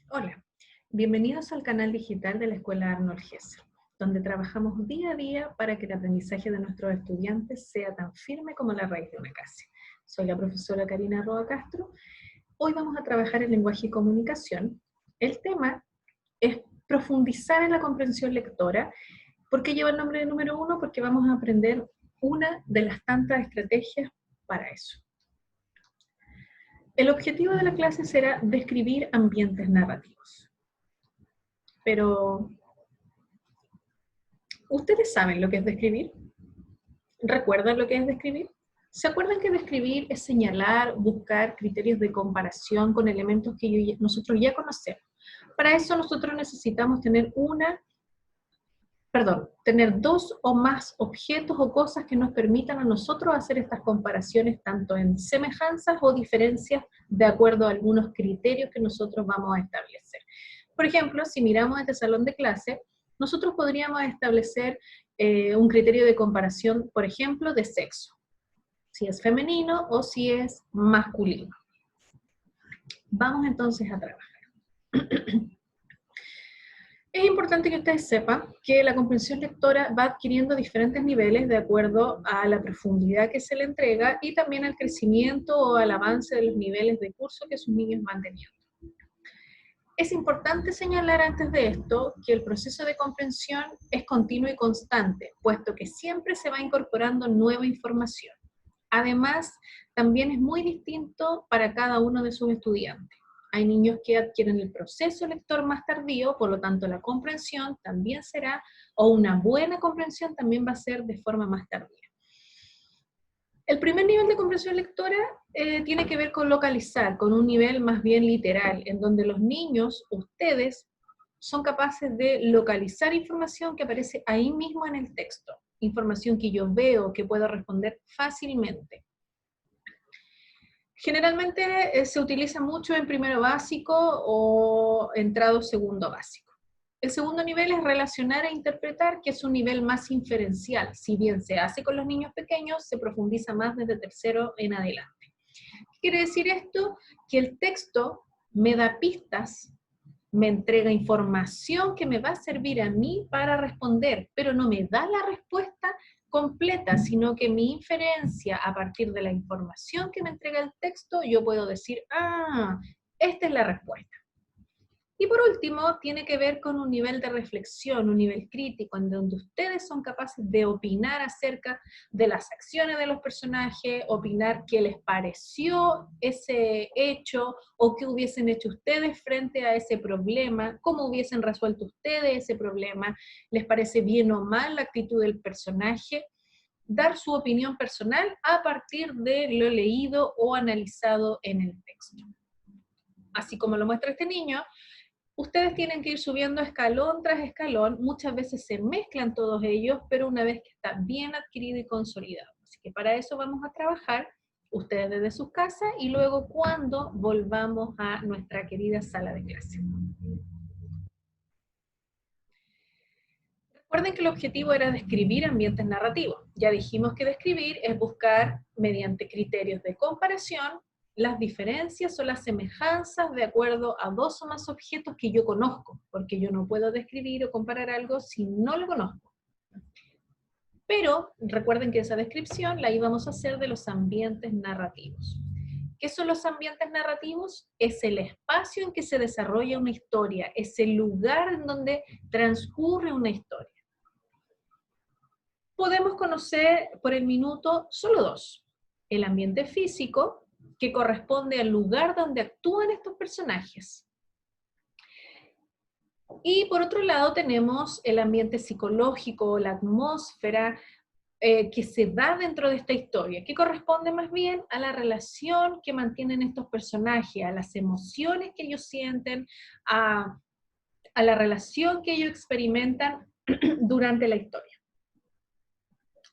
Hola, bienvenidos al canal digital de la Escuela Arnold Gesser, donde trabajamos día a día para que el aprendizaje de nuestros estudiantes sea tan firme como la raíz de una casa. Soy la profesora Karina Roa Castro. Hoy vamos a trabajar en lenguaje y comunicación. El tema es profundizar en la comprensión lectora. ¿Por qué lleva el nombre de número 1? Porque vamos a aprender una de las tantas estrategias para eso. El objetivo de la clase será describir ambientes narrativos. Pero, ¿ustedes saben lo que es describir? ¿Recuerdan lo que es describir? ¿Se acuerdan que describir es señalar, buscar criterios de comparación con elementos que nosotros ya conocemos? Para eso nosotros necesitamos tener dos o más objetos o cosas que nos permitan a nosotros hacer estas comparaciones tanto en semejanzas o diferencias de acuerdo a algunos criterios que nosotros vamos a establecer. Por ejemplo, si miramos este salón de clase, nosotros podríamos establecer un criterio de comparación, por ejemplo, de sexo, si es femenino o si es masculino. Vamos entonces a trabajar. Es importante que ustedes sepan que la comprensión lectora va adquiriendo diferentes niveles de acuerdo a la profundidad que se le entrega y también al crecimiento o al avance de los niveles de curso que sus niños van teniendo. Es importante señalar antes de esto que el proceso de comprensión es continuo y constante, puesto que siempre se va incorporando nueva información. Además, también es muy distinto para cada uno de sus estudiantes. Hay niños que adquieren el proceso lector más tardío, por lo tanto la comprensión también será, o una buena comprensión también va a ser de forma más tardía. El primer nivel de comprensión lectora tiene que ver con localizar, con un nivel más bien literal, en donde los niños, ustedes, son capaces de localizar información que aparece ahí mismo en el texto, información que yo veo, que puedo responder fácilmente. Generalmente se utiliza mucho en primero básico o entrado segundo básico. El segundo nivel es relacionar e interpretar, que es un nivel más inferencial. Si bien se hace con los niños pequeños, se profundiza más desde tercero en adelante. ¿Qué quiere decir esto? Que el texto me da pistas, me entrega información que me va a servir a mí para responder, pero no me da la respuesta completa, sino que mi inferencia a partir de la información que me entrega el texto, yo puedo decir, esta es la respuesta. Y por último, tiene que ver con un nivel de reflexión, un nivel crítico, en donde ustedes son capaces de opinar acerca de las acciones de los personajes, opinar qué les pareció ese hecho, o qué hubiesen hecho ustedes frente a ese problema, cómo hubiesen resuelto ustedes ese problema, les parece bien o mal la actitud del personaje, dar su opinión personal a partir de lo leído o analizado en el texto. Así como lo muestra este niño, ustedes tienen que ir subiendo escalón tras escalón, muchas veces se mezclan todos ellos, pero una vez que está bien adquirido y consolidado. Así que para eso vamos a trabajar, ustedes desde sus casas, y luego cuando volvamos a nuestra querida sala de clase. Recuerden que el objetivo era describir ambientes narrativos. Ya dijimos que describir es buscar, mediante criterios de comparación, las diferencias o las semejanzas de acuerdo a dos o más objetos que yo conozco, porque yo no puedo describir o comparar algo si no lo conozco. Pero recuerden que esa descripción la íbamos a hacer de los ambientes narrativos. ¿Qué son los ambientes narrativos? Es el espacio en que se desarrolla una historia, es el lugar en donde transcurre una historia. Podemos conocer por el minuto solo dos. El ambiente físico, que corresponde al lugar donde actúan estos personajes. Y por otro lado tenemos el ambiente psicológico, la atmósfera que se da dentro de esta historia, que corresponde más bien a la relación que mantienen estos personajes, a las emociones que ellos sienten, a la relación que ellos experimentan durante la historia.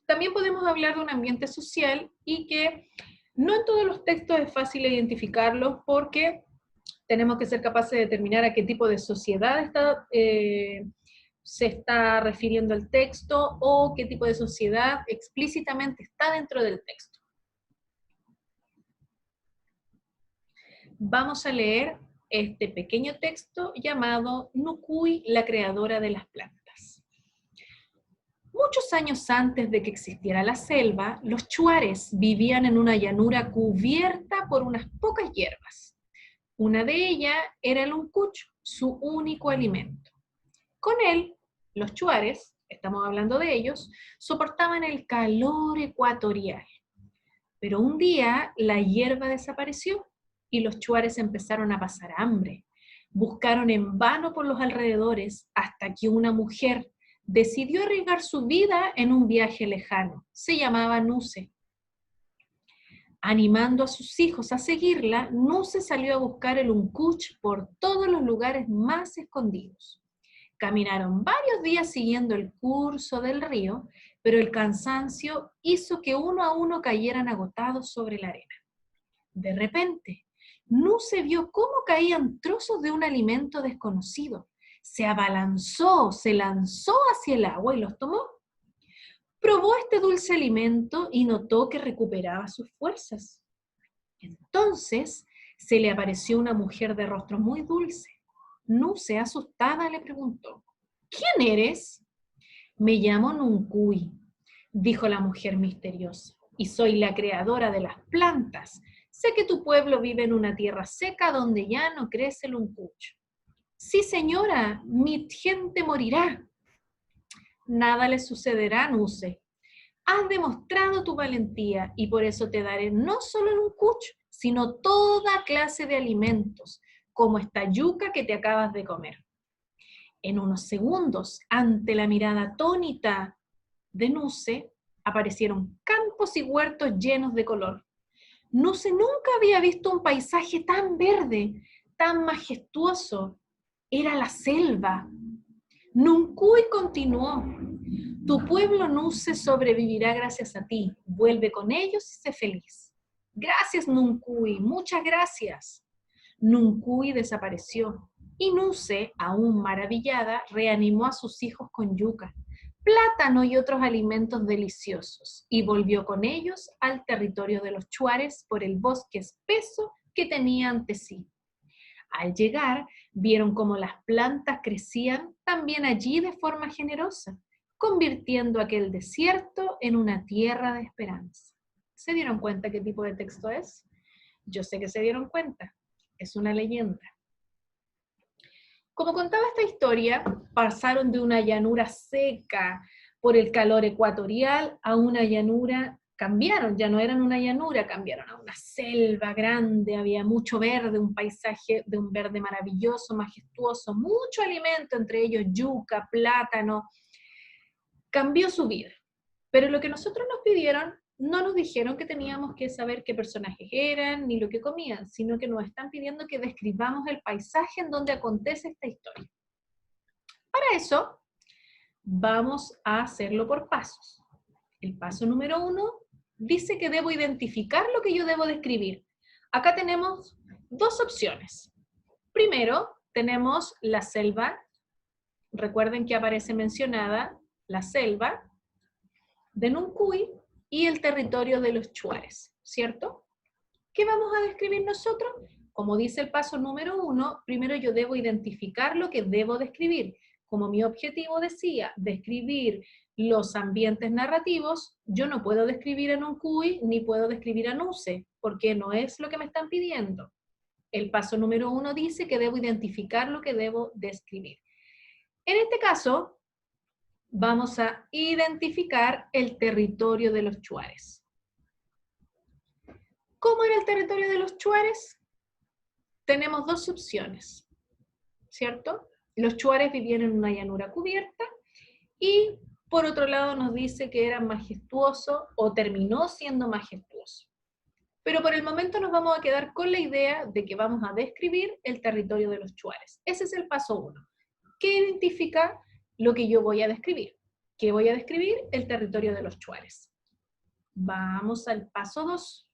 También podemos hablar de un ambiente social y que no en todos los textos es fácil identificarlos porque tenemos que ser capaces de determinar a qué tipo de sociedad se está refiriendo el texto o qué tipo de sociedad explícitamente está dentro del texto. Vamos a leer este pequeño texto llamado Nukui, la creadora de las plantas. Muchos años antes de que existiera la selva, los chuares vivían en una llanura cubierta por unas pocas hierbas. Una de ellas era el uncucho, su único alimento. Con él, los chuares, estamos hablando de ellos, soportaban el calor ecuatorial. Pero un día la hierba desapareció y los chuares empezaron a pasar hambre. Buscaron en vano por los alrededores hasta que una mujer decidió arriesgar su vida en un viaje lejano. Se llamaba Nuse. Animando a sus hijos a seguirla, Nuse salió a buscar el uncuch por todos los lugares más escondidos. Caminaron varios días siguiendo el curso del río, pero el cansancio hizo que uno a uno cayeran agotados sobre la arena. De repente, Nuse vio cómo caían trozos de un alimento desconocido. Se abalanzó, se lanzó hacia el agua y los tomó. Probó este dulce alimento y notó que recuperaba sus fuerzas. Entonces se le apareció una mujer de rostro muy dulce. Nuse, asustada, le preguntó, ¿quién eres? Me llamo Nuncuy, dijo la mujer misteriosa, y soy la creadora de las plantas. Sé que tu pueblo vive en una tierra seca donde ya no crece el uncucho. Sí, señora, mi gente morirá. Nada le sucederá, Nuse. Has demostrado tu valentía y por eso te daré no solo el uncucho, sino toda clase de alimentos, como esta yuca que te acabas de comer. En unos segundos, ante la mirada atónita de Nuse, aparecieron campos y huertos llenos de color. Nuse nunca había visto un paisaje tan verde, tan majestuoso. Era la selva. Nuncuy continuó. Tu pueblo Nuse sobrevivirá gracias a ti. Vuelve con ellos y sé feliz. Gracias, Nuncuy, muchas gracias. Nuncuy desapareció y Nuse, aún maravillada, reanimó a sus hijos con yuca, plátano y otros alimentos deliciosos y volvió con ellos al territorio de los chuares por el bosque espeso que tenía ante sí. Al llegar, vieron cómo las plantas crecían también allí de forma generosa, convirtiendo aquel desierto en una tierra de esperanza. ¿Se dieron cuenta qué tipo de texto es? Yo sé que se dieron cuenta. Es una leyenda. Como contaba esta historia, pasaron de una llanura seca por el calor ecuatorial a una llanura, cambiaron, ya no eran una llanura, cambiaron a una selva grande, había mucho verde, un paisaje de un verde maravilloso, majestuoso, mucho alimento, entre ellos yuca, plátano. Cambió su vida. Pero lo que nosotros nos pidieron, no nos dijeron que teníamos que saber qué personajes eran ni lo que comían, sino que nos están pidiendo que describamos el paisaje en donde acontece esta historia. Para eso, vamos a hacerlo por pasos. El paso número 1 dice que debo identificar lo que yo debo describir. Acá tenemos dos opciones. Primero, tenemos la selva. Recuerden que aparece mencionada la selva de Nuncuy y el territorio de los chuares, ¿cierto? ¿Qué vamos a describir nosotros? Como dice el paso número 1, primero yo debo identificar lo que debo describir. Como mi objetivo decía, describir los ambientes narrativos, yo no puedo describir a Nuncuy ni puedo describir a Nuse, porque no es lo que me están pidiendo. El paso número 1 dice que debo identificar lo que debo describir. En este caso, vamos a identificar el territorio de los chuares. ¿Cómo era el territorio de los chuares? Tenemos dos opciones, ¿cierto? Los chuares vivían en una llanura cubierta y por otro lado nos dice que era majestuoso o terminó siendo majestuoso. Pero por el momento nos vamos a quedar con la idea de que vamos a describir el territorio de los chuares. Ese es el paso 1. ¿Qué identifica lo que yo voy a describir? ¿Qué voy a describir? El territorio de los chuares. Vamos al paso 2.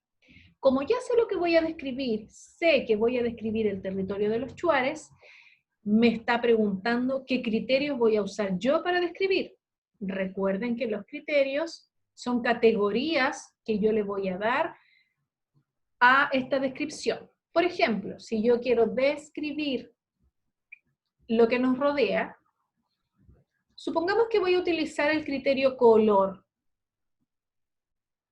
Como ya sé lo que voy a describir, sé que voy a describir el territorio de los chuares, me está preguntando qué criterios voy a usar yo para describir. Recuerden que los criterios son categorías que yo le voy a dar a esta descripción. Por ejemplo, si yo quiero describir lo que nos rodea, supongamos que voy a utilizar el criterio color.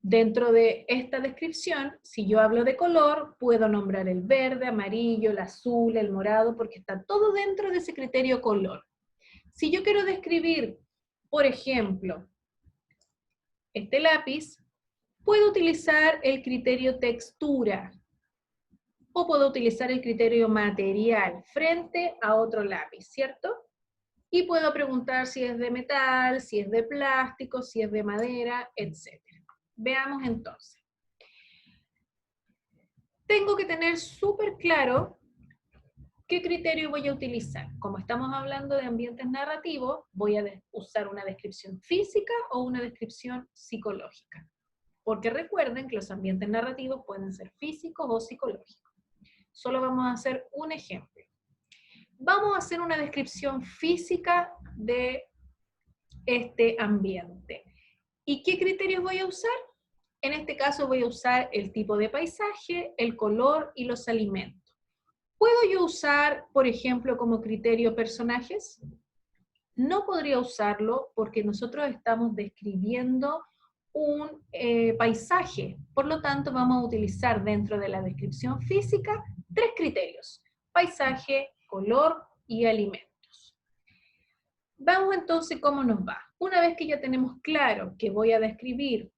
Dentro de esta descripción, si yo hablo de color, puedo nombrar el verde, amarillo, el azul, el morado, porque está todo dentro de ese criterio color. Si yo quiero describir, por ejemplo, este lápiz, puedo utilizar el criterio textura o puedo utilizar el criterio material frente a otro lápiz, ¿cierto? Y puedo preguntar si es de metal, si es de plástico, si es de madera, etc. Veamos entonces. Tengo que tener súper claro qué criterio voy a utilizar. Como estamos hablando de ambientes narrativos, voy a usar una descripción física o una descripción psicológica. Porque recuerden que los ambientes narrativos pueden ser físicos o psicológicos. Solo vamos a hacer un ejemplo. Vamos a hacer una descripción física de este ambiente. ¿Y qué criterios voy a usar? En este caso voy a usar el tipo de paisaje, el color y los alimentos. ¿Puedo yo usar, por ejemplo, como criterio personajes? No podría usarlo porque nosotros estamos describiendo un paisaje. Por lo tanto, vamos a utilizar dentro de la descripción física 3 criterios: paisaje, color y alimentos. Vamos entonces cómo nos va. Una vez que ya tenemos claro que voy a describir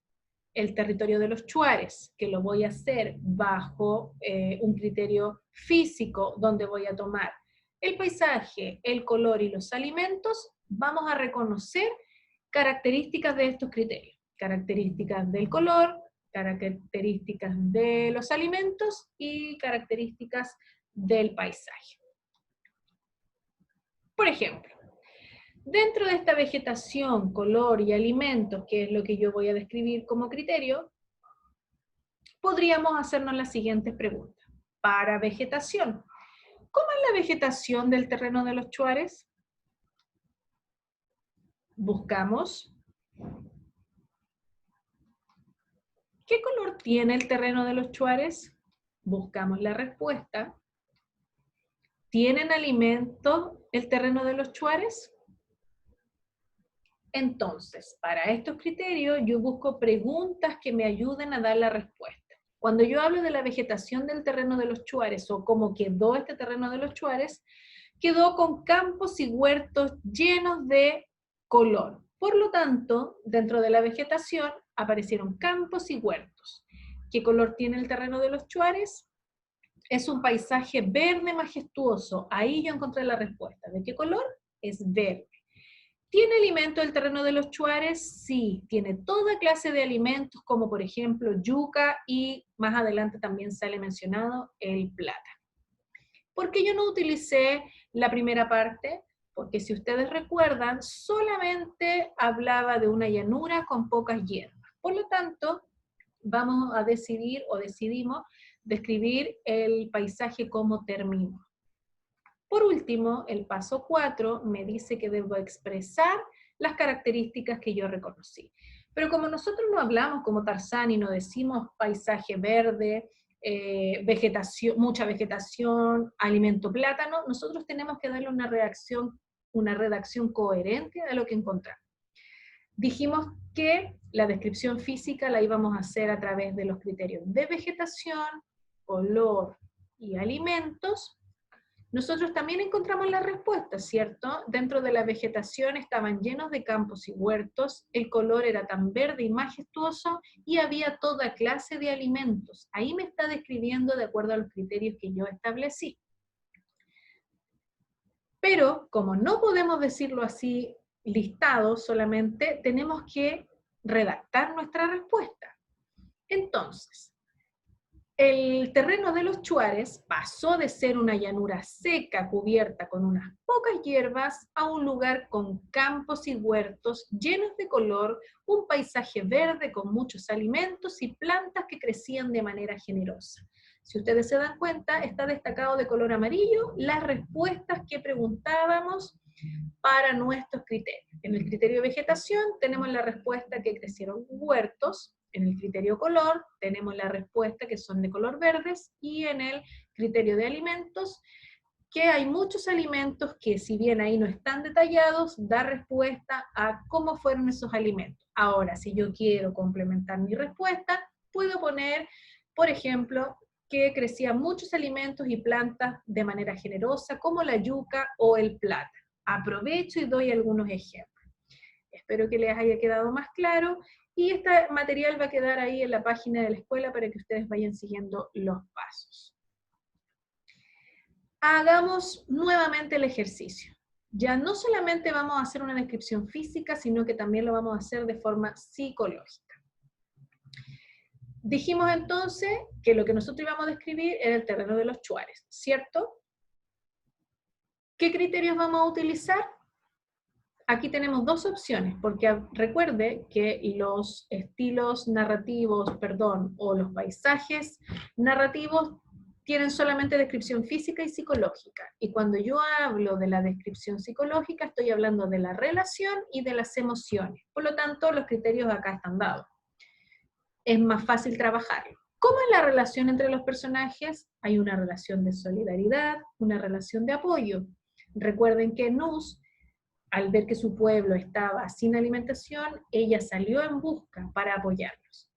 el territorio de los Chuares, que lo voy a hacer bajo un criterio físico donde voy a tomar el paisaje, el color y los alimentos, vamos a reconocer características de estos criterios. Características del color, características de los alimentos y características del paisaje. Por ejemplo, dentro de esta vegetación, color y alimentos, que es lo que yo voy a describir como criterio, podríamos hacernos las siguientes preguntas. Para vegetación, ¿cómo es la vegetación del terreno de los Chuares? Buscamos. ¿Qué color tiene el terreno de los Chuares? Buscamos la respuesta. ¿Tienen alimento el terreno de los Chuares? Entonces, para estos criterios, yo busco preguntas que me ayuden a dar la respuesta. Cuando yo hablo de la vegetación del terreno de los Chuares, o cómo quedó este terreno de los Chuares, quedó con campos y huertos llenos de color. Por lo tanto, dentro de la vegetación aparecieron campos y huertos. ¿Qué color tiene el terreno de los Chuares? Es un paisaje verde majestuoso. Ahí yo encontré la respuesta. ¿De qué color? Es verde. ¿Tiene alimento el terreno de los Chuares? Sí, tiene toda clase de alimentos, como por ejemplo yuca y más adelante también sale mencionado el plátano. ¿Por qué yo no utilicé la primera parte? Porque si ustedes recuerdan, solamente hablaba de una llanura con pocas hierbas. Por lo tanto, vamos a decidir o decidimos describir el paisaje como terminó. Por último, el paso 4 me dice que debo expresar las características que yo reconocí. Pero como nosotros no hablamos como Tarzán y no decimos paisaje verde, vegetación, mucha vegetación, alimento plátano, nosotros tenemos que darle una redacción coherente a lo que encontramos. Dijimos que la descripción física la íbamos a hacer a través de los criterios de vegetación, color y alimentos. Nosotros también encontramos la respuesta, ¿cierto? Dentro de la vegetación estaban llenos de campos y huertos, el color era tan verde y majestuoso y había toda clase de alimentos. Ahí me está describiendo de acuerdo a los criterios que yo establecí. Pero como no podemos decirlo así listado solamente, tenemos que redactar nuestra respuesta. Entonces, el terreno de los Chuares pasó de ser una llanura seca cubierta con unas pocas hierbas a un lugar con campos y huertos llenos de color, un paisaje verde con muchos alimentos y plantas que crecían de manera generosa. Si ustedes se dan cuenta, está destacado de color amarillo las respuestas que preguntábamos para nuestros criterios. En el criterio de vegetación tenemos la respuesta que crecieron huertos, en el criterio color tenemos la respuesta que son de color verdes, y en el criterio de alimentos, que hay muchos alimentos que, si bien ahí no están detallados, da respuesta a cómo fueron esos alimentos. Ahora, si yo quiero complementar mi respuesta, puedo poner, por ejemplo, que crecían muchos alimentos y plantas de manera generosa, como la yuca o el plátano. Aprovecho y doy algunos ejemplos. Espero que les haya quedado más claro, y este material va a quedar ahí en la página de la escuela para que ustedes vayan siguiendo los pasos. Hagamos nuevamente el ejercicio. Ya no solamente vamos a hacer una descripción física, sino que también lo vamos a hacer de forma psicológica. Dijimos entonces que lo que nosotros íbamos a describir era el terreno de los Chuares, ¿cierto? ¿Qué criterios vamos a utilizar? Aquí tenemos dos opciones, porque recuerde que los estilos narrativos, o los paisajes narrativos tienen solamente descripción física y psicológica. Y cuando yo hablo de la descripción psicológica, estoy hablando de la relación y de las emociones. Por lo tanto, los criterios acá están dados. Es más fácil trabajarlo. ¿Cómo es la relación entre los personajes? Hay una relación de solidaridad, una relación de apoyo. Recuerden que Nus, al ver que su pueblo estaba sin alimentación, ella salió en busca para apoyarlos.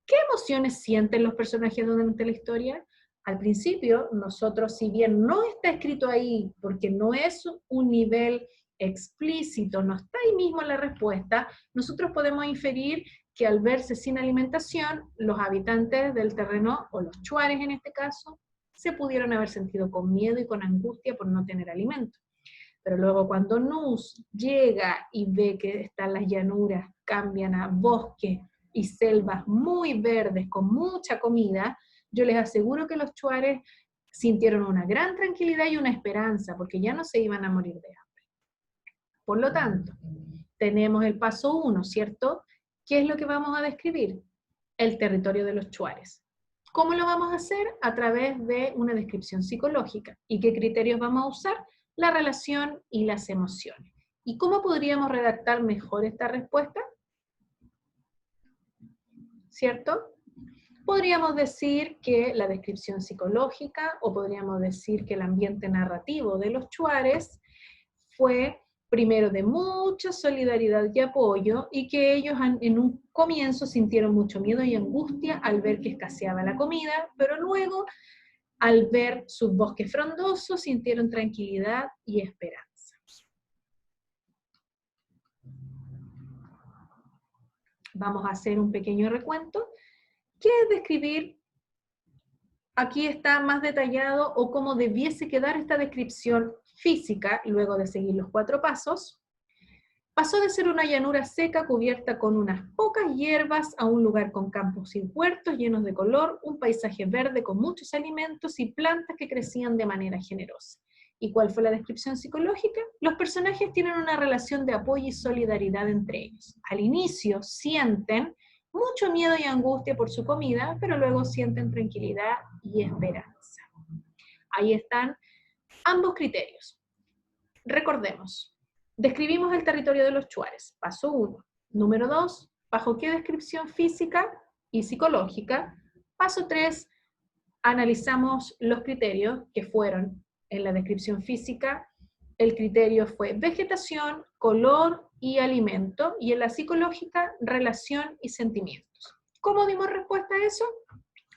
¿Qué emociones sienten los personajes durante la historia? Al principio, nosotros, si bien no está escrito ahí, porque no es un nivel explícito, no está ahí mismo la respuesta, nosotros podemos inferir que al verse sin alimentación, los habitantes del terreno, o los chuares en este caso, se pudieron haber sentido con miedo y con angustia por no tener alimento. Pero luego cuando Nus llega y ve que están las llanuras, cambian a bosques y selvas muy verdes con mucha comida, yo les aseguro que los chuares sintieron una gran tranquilidad y una esperanza, porque ya no se iban a morir de hambre. Por lo tanto, tenemos el paso 1, ¿cierto? ¿Qué es lo que vamos a describir? El territorio de los chuares. ¿Cómo lo vamos a hacer? A través de una descripción psicológica. ¿Y qué criterios vamos a usar? La relación y las emociones. ¿Y cómo podríamos redactar mejor esta respuesta? ¿Cierto? Podríamos decir que la descripción psicológica, o podríamos decir que el ambiente narrativo de los chuares fue primero de mucha solidaridad y apoyo, y que ellos en un comienzo sintieron mucho miedo y angustia al ver que escaseaba la comida, pero luego, al ver sus bosques frondosos, sintieron tranquilidad y esperanza. Vamos a hacer un pequeño recuento. ¿Qué es describir? Aquí está más detallado, o cómo debiese quedar esta descripción física, luego de seguir los 4 pasos. Pasó de ser una llanura seca cubierta con unas pocas hierbas a un lugar con campos y huertos llenos de color, un paisaje verde con muchos alimentos y plantas que crecían de manera generosa. ¿Y cuál fue la descripción psicológica? Los personajes tienen una relación de apoyo y solidaridad entre ellos. Al inicio sienten mucho miedo y angustia por su comida, pero luego sienten tranquilidad y esperanza. Ahí están ambos criterios. Recordemos, describimos el territorio de los chuares, paso 1. Número 2, ¿bajo qué descripción física y psicológica? Paso 3, analizamos los criterios que fueron en la descripción física. El criterio fue vegetación, color y alimento, y en la psicológica, relación y sentimientos. ¿Cómo dimos respuesta a eso?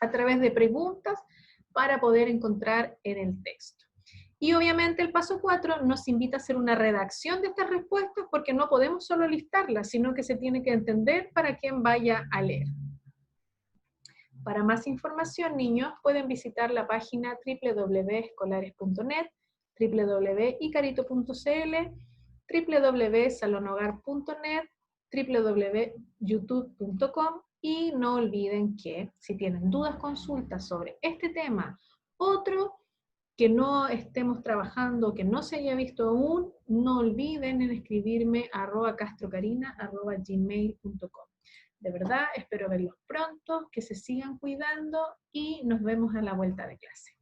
A través de preguntas para poder encontrar en el texto. Y obviamente el paso 4 nos invita a hacer una redacción de estas respuestas, porque no podemos solo listarlas, sino que se tiene que entender para quien vaya a leer. Para más información, niños, pueden visitar la página www.escolares.net, www.icarito.cl, www.salonogar.net, www.youtube.com, y no olviden que si tienen dudas, consultas sobre este tema, otro que no estemos trabajando, que no se haya visto aún, no olviden en escribirme a @castrocarina@gmail.com. De verdad, espero verlos pronto, que se sigan cuidando, y nos vemos a la vuelta de clase.